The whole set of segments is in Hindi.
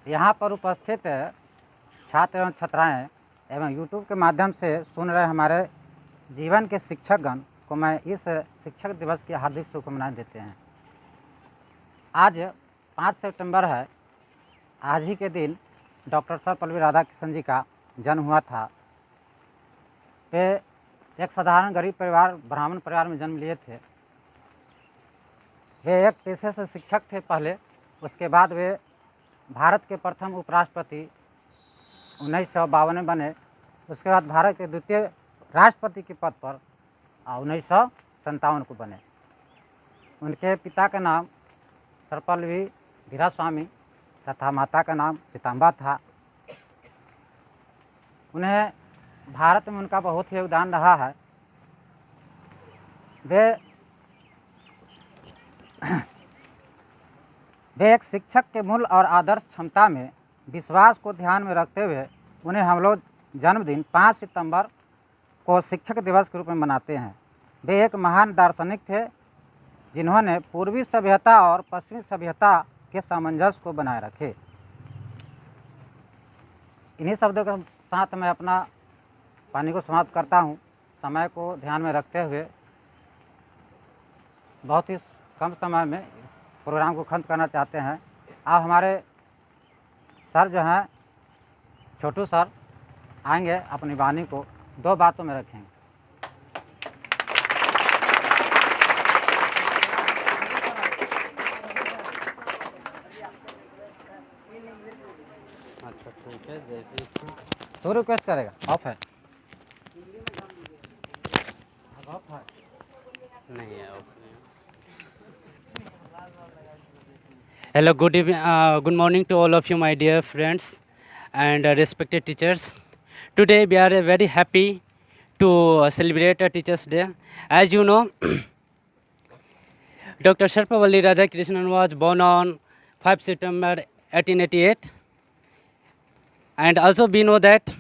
यहाँ पर उपस्थित छात्र एवं छात्राएँ एवं यूट्यूब के माध्यम से सुन रहे हमारे जीवन के शिक्षकगण को मैं इस शिक्षक दिवस की हार्दिक शुभकामनाएं देते हैं। आज 5 सितंबर है। आज ही के दिन डॉक्टर सर्वपल्ली राधाकृष्णन जी का जन्म हुआ था। वे एक साधारण गरीब परिवार ब्राह्मण परिवार में जन्म लिए थे। वे एक पेशे से शिक्षक थे पहले, उसके बाद वे भारत के प्रथम उपराष्ट्रपति 1952 में बने। उसके बाद भारत के द्वितीय राष्ट्रपति के पद पर 1957 को बने। उनके पिता का नाम सर्वपल्ली वीरास्वामी तथा माता का नाम सीताम्बा था। उन्हें भारत में उनका बहुत ही योगदान रहा है। वे एक शिक्षक के मूल और आदर्श क्षमता में विश्वास को ध्यान में रखते हुए उन्हें हम लोग जन्मदिन 5 सितंबर को शिक्षक दिवस के रूप में मनाते हैं। वे एक महान दार्शनिक थे जिन्होंने पूर्वी सभ्यता और पश्चिमी सभ्यता के सामंजस्य को बनाए रखे। इन्हीं शब्दों के साथ मैं अपना वाणी को समाप्त करता हूँ। समय को ध्यान में रखते हुए बहुत ही कम समय में इस प्रोग्राम को खत्म करना चाहते हैं। अब हमारे सर जो हैं छोटू सर आएंगे, अपनी वाणी को 2 बातों में रखेंगे। अच्छा ठीक है, जैसे तो रिक्वेस्ट करेगा। ऑफ है, ऑफ है नहीं है, ऑफ नहीं। Hello, good evening, good morning to all of you, my dear friends and respected teachers. Today we are very happy to celebrate Teachers' Day. As you know, Dr. Sarvapalli Radhakrishnan was born on 5 September 1888, and also we know that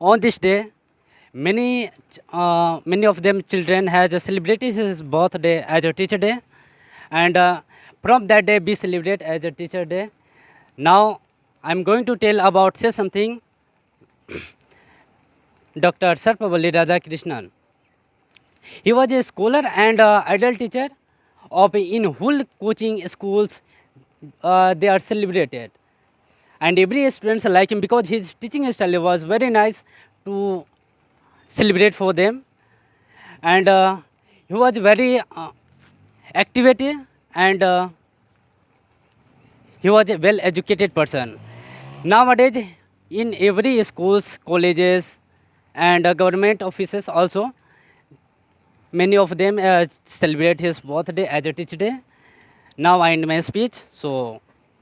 on this day many of them children has celebrated his birthday as a teacher day, and from that day we celebrate as a teacher day. Now I am going to say something. Dr. Sarvapalli Radhakrishnan, he was a scholar and adult teacher of in whole coaching schools. They are celebrated, and every students like him because his teaching style was very nice to celebrate for them. And he was very active, and he was a well educated person. Nowadays in every schools, colleges and government offices also, many of them celebrate his birthday as a teacher day. Now I end my speech, so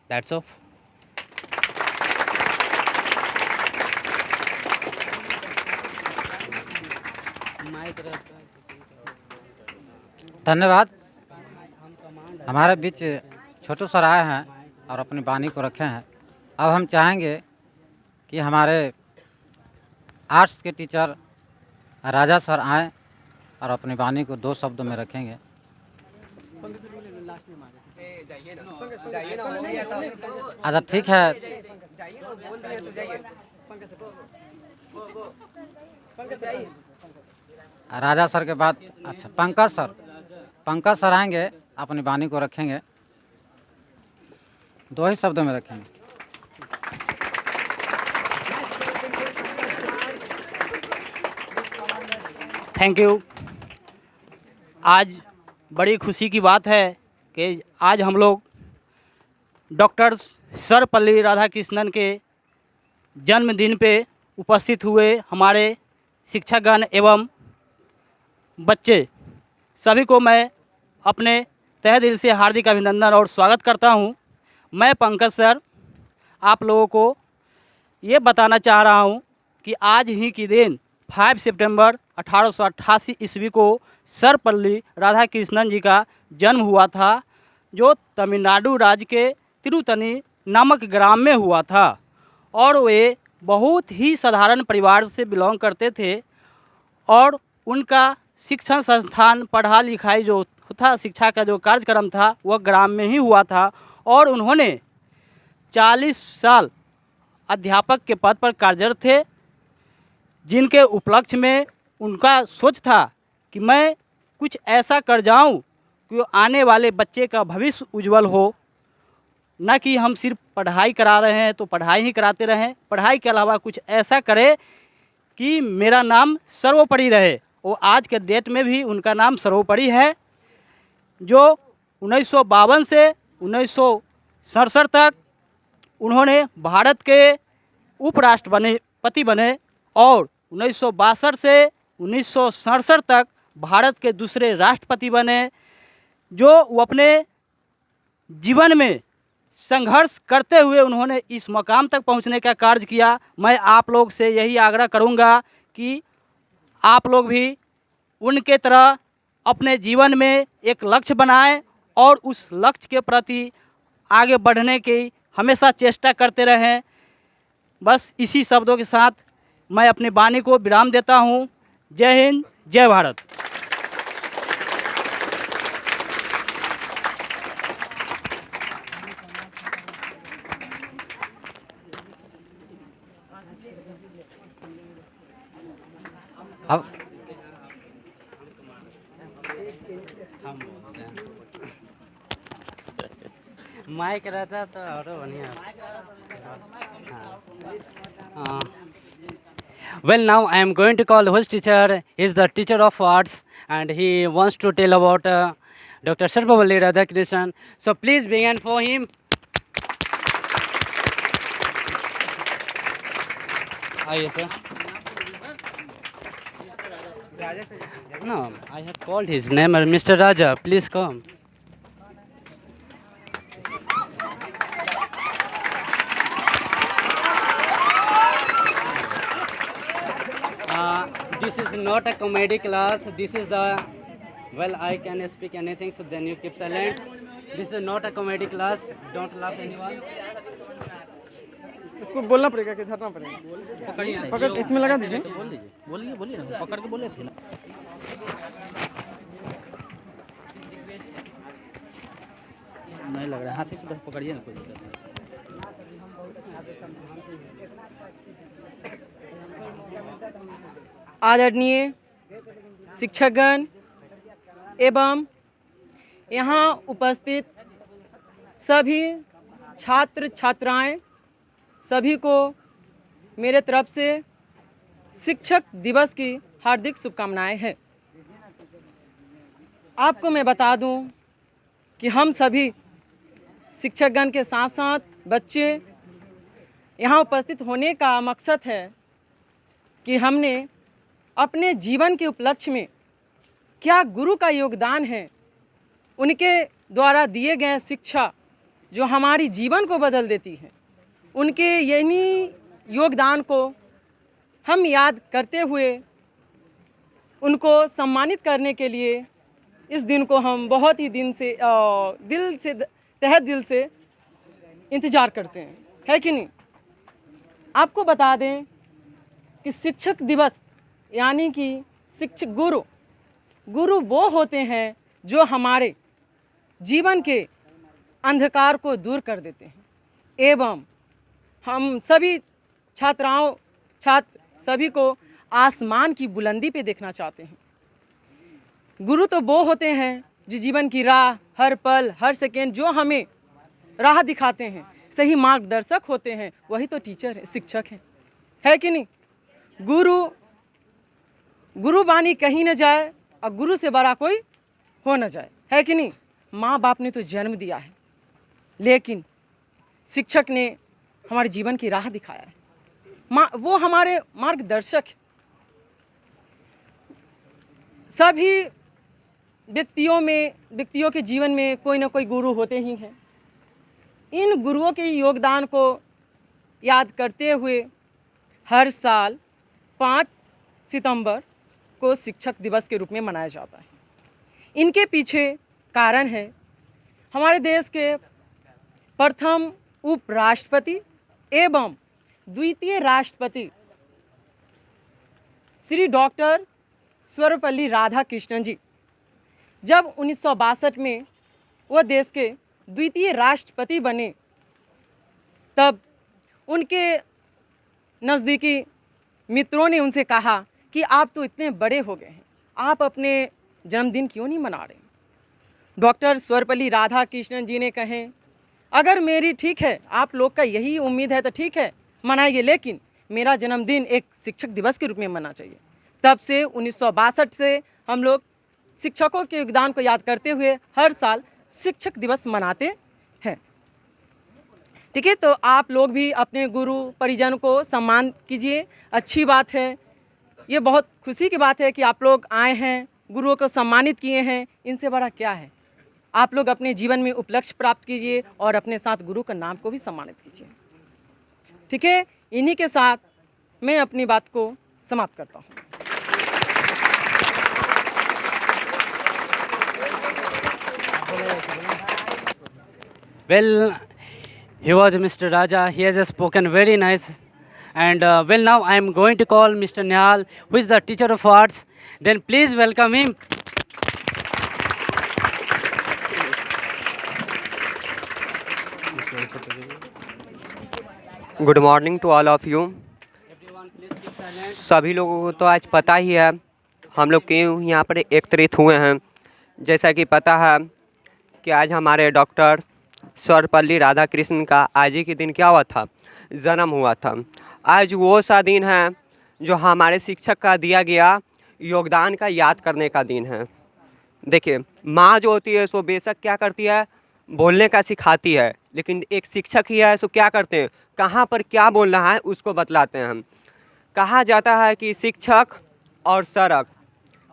that's all. धन्यवाद। हमारे बीच छोटू सर आए हैं और अपनी वाणी को रखे हैं। अब हम चाहेंगे कि हमारे आर्ट्स के टीचर राजा सर आएँ और अपनी वाणी को 2 शब्दों में रखेंगे। अच्छा ठीक है, राजा सर के बाद अच्छा पंकज सर आएंगे, अपनी वाणी को रखेंगे, 2 ही शब्दों में रखेंगे। Thank you. आज बड़ी खुशी की बात है कि आज हम लोग डॉक्टर सर्वपल्ली राधाकृष्णन के जन्मदिन पे उपस्थित हुए हमारे शिक्षकगण एवं बच्चे सभी को मैं अपने तहे दिल से हार्दिक अभिनंदन और स्वागत करता हूं। मैं पंकज सर आप लोगों को ये बताना चाह रहा हूं कि आज ही के दिन 5 सितंबर 1888 ईस्वी को सर्वपल्ली राधाकृष्णन जी का जन्म हुआ था, जो तमिलनाडु राज्य के तिरुतनी नामक ग्राम में हुआ था। और वे बहुत ही साधारण परिवार से बिलोंग करते थे और उनका शिक्षण संस्थान पढ़ा लिखाई जो था, शिक्षा का जो कार्यक्रम था वह ग्राम में ही हुआ था। और उन्होंने 40 साल अध्यापक के पद पर कार्यरत थे, जिनके उपलक्ष्य में उनका सोच था कि मैं कुछ ऐसा कर जाऊं कि आने वाले बच्चे का भविष्य उज्जवल हो, न कि हम सिर्फ पढ़ाई करा रहे हैं तो पढ़ाई ही कराते रहें, पढ़ाई के अलावा कुछ ऐसा करें कि मेरा नाम सर्वोपरि रहे। वो आज के डेट में भी उनका नाम सर्वोपरि है। जो 1952 से 1967 तक उन्होंने भारत के उपराष्ट्रपति बने और 1962 से 1967 तक भारत के दूसरे राष्ट्रपति बने। जो वो अपने जीवन में संघर्ष करते हुए उन्होंने इस मकाम तक पहुंचने का कार्य किया। मैं आप लोग से यही आग्रह करूंगा कि आप लोग भी उनके तरह अपने जीवन में एक लक्ष्य बनाएं और उस लक्ष्य के प्रति आगे बढ़ने की हमेशा चेष्टा करते रहें। बस इसी शब्दों के साथ मैं अपनी वाणी को विराम देता हूं। जय हिंद, जय भारत। अब माइक रहता तो और बढ़िया। Well, now I am going to call host teacher. He is the teacher of arts and he wants to tell about Dr. Sarvavalli Radhakrishnan. So please begin for him. Yes, sir. No, I have called his name, Mr. Raja. Please come. This is not a comedy class. This is the, well, I can speak anything, so then you keep silent. This is not a comedy class. Don't laugh anyone. इसको बोलना पड़ेगा कि धरना पड़ेगा? पकड़ इसमें लगा दीजिए। बोल दीजिए, बोलिए ना, पकड़ के बोले थे ना। नहीं लग रहा है, हाथी से तो पकड़िए ना, कोई दिक्कत नहीं। आदरणीय शिक्षकगण एवं यहाँ उपस्थित सभी छात्र छात्राएं, सभी को मेरे तरफ से शिक्षक दिवस की हार्दिक शुभकामनाएं हैं। आपको मैं बता दूं कि हम सभी शिक्षकगण के साथ साथ बच्चे यहाँ उपस्थित होने का मकसद है कि हमने अपने जीवन के उपलक्ष्य में क्या गुरु का योगदान है, उनके द्वारा दिए गए शिक्षा जो हमारी जीवन को बदल देती है, उनके यही योगदान को हम याद करते हुए उनको सम्मानित करने के लिए इस दिन को हम बहुत ही तहे दिल से इंतज़ार करते हैं, है कि नहीं? आपको बता दें कि शिक्षक दिवस यानी कि शिक्षक गुरु वो होते हैं जो हमारे जीवन के अंधकार को दूर कर देते हैं एवं हम सभी छात्र सभी को आसमान की बुलंदी पे देखना चाहते हैं। गुरु तो वो होते हैं जो जीवन की राह हर पल हर सेकेंड जो हमें राह दिखाते हैं, सही मार्गदर्शक होते हैं, वही तो टीचर है, शिक्षक है कि नहीं? गुरु वाणी कहीं न जाए और गुरु से बड़ा कोई हो न जाए, है कि नहीं? माँ बाप ने तो जन्म दिया है, लेकिन शिक्षक ने हमारे जीवन की राह दिखाया है। वो हमारे मार्गदर्शक है। सभी व्यक्तियों के जीवन में कोई ना कोई गुरु होते ही हैं। इन गुरुओं के योगदान को याद करते हुए हर साल 5 सितंबर को शिक्षक दिवस के रूप में मनाया जाता है। इनके पीछे कारण है हमारे देश के प्रथम उपराष्ट्रपति एवं द्वितीय राष्ट्रपति श्री डॉक्टर सर्वपल्ली राधाकृष्णन जी जब 1962 में वह देश के द्वितीय राष्ट्रपति बने तब उनके नज़दीकी मित्रों ने उनसे कहा कि आप तो इतने बड़े हो गए हैं, आप अपने जन्मदिन क्यों नहीं मना रहे। डॉक्टर सर्वपल्ली राधाकृष्णन जी ने कहे, अगर मेरी ठीक है, आप लोग का यही उम्मीद है तो ठीक है मनाइए, लेकिन मेरा जन्मदिन एक शिक्षक दिवस के रूप में मनाना चाहिए। तब से 1962 से हम लोग शिक्षकों के योगदान को याद करते हुए हर साल शिक्षक दिवस मनाते हैं। ठीक है, तो आप लोग भी अपने गुरु परिजन को सम्मान कीजिए, अच्छी बात है। ये बहुत खुशी की बात है कि आप लोग आए हैं, गुरुओं को सम्मानित किए हैं, इनसे बड़ा क्या है। आप लोग अपने जीवन में उपलक्ष्य प्राप्त कीजिए और अपने साथ गुरु का नाम को भी सम्मानित कीजिए। ठीक है, इन्हीं के साथ मैं अपनी बात को समाप्त करता हूँ। Well, he was Mr. Raja. He has spoken very nice. And well, now I am going to call Mr. Nihal, who is the teacher of arts. Then please welcome him. Good morning to all of you. सभी लोगों को तो आज पता ही है हम लोग क्यों यहाँ पर एकत्रित हुए हैं। जैसा कि पता है कि आज हमारे डॉक्टर सर्वपल्ली राधाकृष्णन का आज ही के दिन क्या हुआ था, जन्म हुआ था। आज वो सा दिन है जो हमारे शिक्षक का दिया गया योगदान का याद करने का दिन है। देखिए, माँ जो होती है सो बेशक क्या करती है, बोलने का सिखाती है, लेकिन एक शिक्षक ही है सो क्या करते हैं, कहाँ पर क्या बोलना है उसको बतलाते हैं। कहा जाता है कि शिक्षक और सड़क,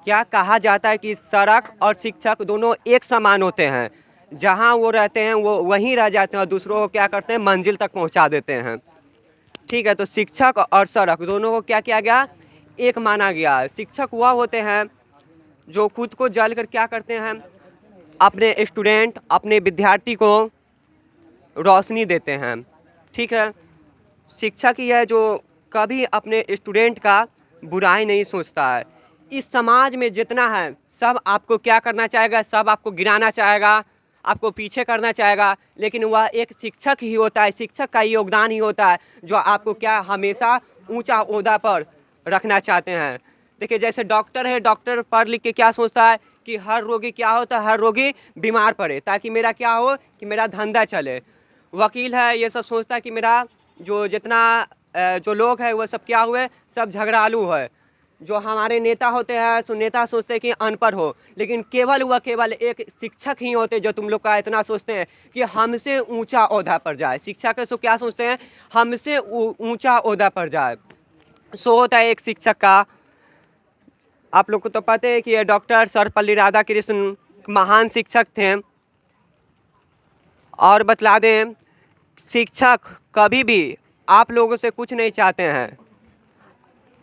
क्या कहा जाता है कि सड़क और शिक्षक दोनों एक समान होते हैं। जहाँ वो रहते हैं वो वहीं रह जाते हैं और दूसरों को क्या करते हैं, मंजिल तक पहुँचा देते हैं। ठीक है, तो शिक्षक और सड़क दोनों को क्या किया गया, एक माना गया। शिक्षक वह होते हैं जो खुद को जल कर क्या करते हैं, अपने स्टूडेंट, अपने विद्यार्थी को रोशनी देते हैं। ठीक है, शिक्षक ही है जो कभी अपने स्टूडेंट का बुराई नहीं सोचता है। इस समाज में जितना है सब आपको क्या करना चाहेगा, सब आपको गिराना चाहेगा, आपको पीछे करना चाहेगा, लेकिन वह एक शिक्षक ही होता है, शिक्षक का योगदान ही होता है जो आपको क्या हमेशा ऊंचा ओहदा पर रखना चाहते हैं। देखिए, जैसे डॉक्टर है, डॉक्टर पढ़ लिख के क्या सोचता है कि हर रोगी क्या होता है, हर रोगी बीमार पड़े ताकि मेरा क्या हो, कि मेरा धंधा चले। वकील है, ये सब सोचता है कि मेरा जो लोग हैं वो सब क्या हुए, सब झगड़ालू है। जो हमारे नेता होते हैं सो नेता सोचते हैं कि अनपढ़ हो, लेकिन केवल एक शिक्षक ही होते जो तुम लोग का इतना सोचते हैं कि हमसे ऊंचा ओहदा पर जाए। शिक्षक है सो क्या सोचते हैं, हमसे ऊंचा ओहदा पर जाए। सो होता है एक शिक्षक का। आप लोग को तो पता है कि ये डॉक्टर सर्वपल्ली राधाकृष्णन महान शिक्षक थे। और बतला दें, शिक्षक कभी भी आप लोगों से कुछ नहीं चाहते हैं।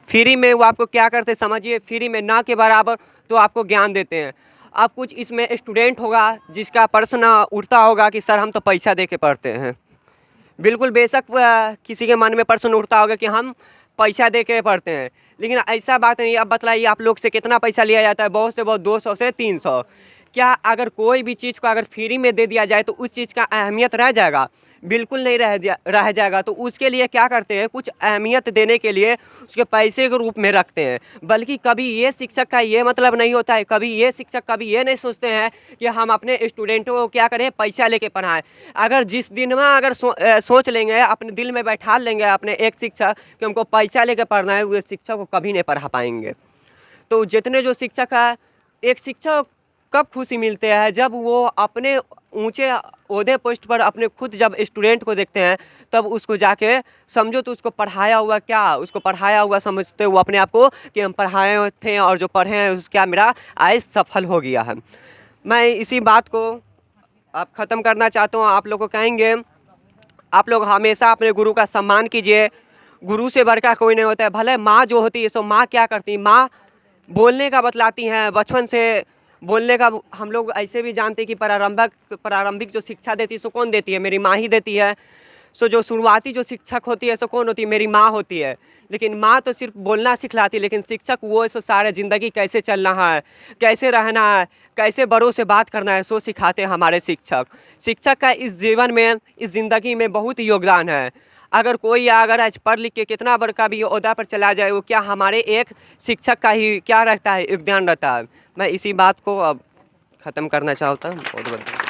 फ्री में वो आपको क्या करते समझिए, फ्री में ना के बराबर तो आपको ज्ञान देते हैं। अब कुछ इसमें स्टूडेंट होगा जिसका प्रश्न उठता होगा कि सर हम तो पैसा दे के पढ़ते हैं। बिल्कुल बेशक किसी के मन में प्रश्न उठता होगा कि हम पैसा दे के पढ़ते हैं, लेकिन ऐसा बात नहीं। अब बतलाइए आप लोग से कितना पैसा लिया जाता है, बहुत से बहुत 200 से 300। क्या अगर कोई भी चीज़ को अगर फ्री में दे दिया जाए तो उस चीज़ का अहमियत रह जाएगा? बिल्कुल नहीं रह जाएगा। तो उसके लिए क्या करते हैं, कुछ अहमियत देने के लिए उसके पैसे के रूप में रखते हैं। बल्कि कभी ये शिक्षक का ये मतलब नहीं होता है, कभी ये शिक्षक कभी ये नहीं सोचते हैं कि हम अपने स्टूडेंटों को क्या करें, पैसा लेके पढ़ाएं। अगर जिस दिन में अगर सोच लेंगे, अपने दिल में बैठा लेंगे अपने एक शिक्षक कि हमको पैसा लेके पढ़ना है, वो शिक्षक को कभी नहीं पढ़ा पाएंगे। तो जितने जो शिक्षक है, एक शिक्षक कब खुशी मिलते हैं, जब वो अपने ऊंचे ओहदे पोस्ट पर अपने खुद जब स्टूडेंट को देखते हैं, तब उसको जाके समझो तो उसको पढ़ाया हुआ क्या, उसको पढ़ाया हुआ समझते वो अपने आप को कि हम पढ़ाए थे और जो पढ़े हैं उस क्या मेरा आज सफल हो गया है। मैं इसी बात को अब ख़त्म करना चाहता हूँ। आप लोग को कहेंगे, आप लोग हमेशा अपने गुरु का सम्मान कीजिए। गुरु से बढ़कर कोई नहीं होता है। भले माँ जो होती है सो माँ क्या करती है, माँ बोलने का बतलाती हैं। बचपन से बोलने का हम लोग ऐसे भी जानते हैं कि प्रारंभिक जो शिक्षा देती है सो कौन देती है, मेरी माँ ही देती है। सो जो शुरुआती जो शिक्षक होती है सो कौन होती है? मेरी माँ होती है। लेकिन माँ तो सिर्फ बोलना सिखलाती है, लेकिन शिक्षक वो सो सारे ज़िंदगी कैसे चलना है, कैसे रहना है, कैसे बड़ों से बात करना है, सो सिखाते हैं हमारे शिक्षक। शिक्षक का इस जीवन में, इस ज़िंदगी में बहुत योगदान है। अगर कोई अगर आज पढ़ लिख के कितना बड़का भी ओहदा पर चला जाए, वो क्या हमारे एक शिक्षक का ही क्या रहता है, योगदान रहता है। मैं इसी बात को अब ख़त्म करना चाहता हूँ। बहुत बहुत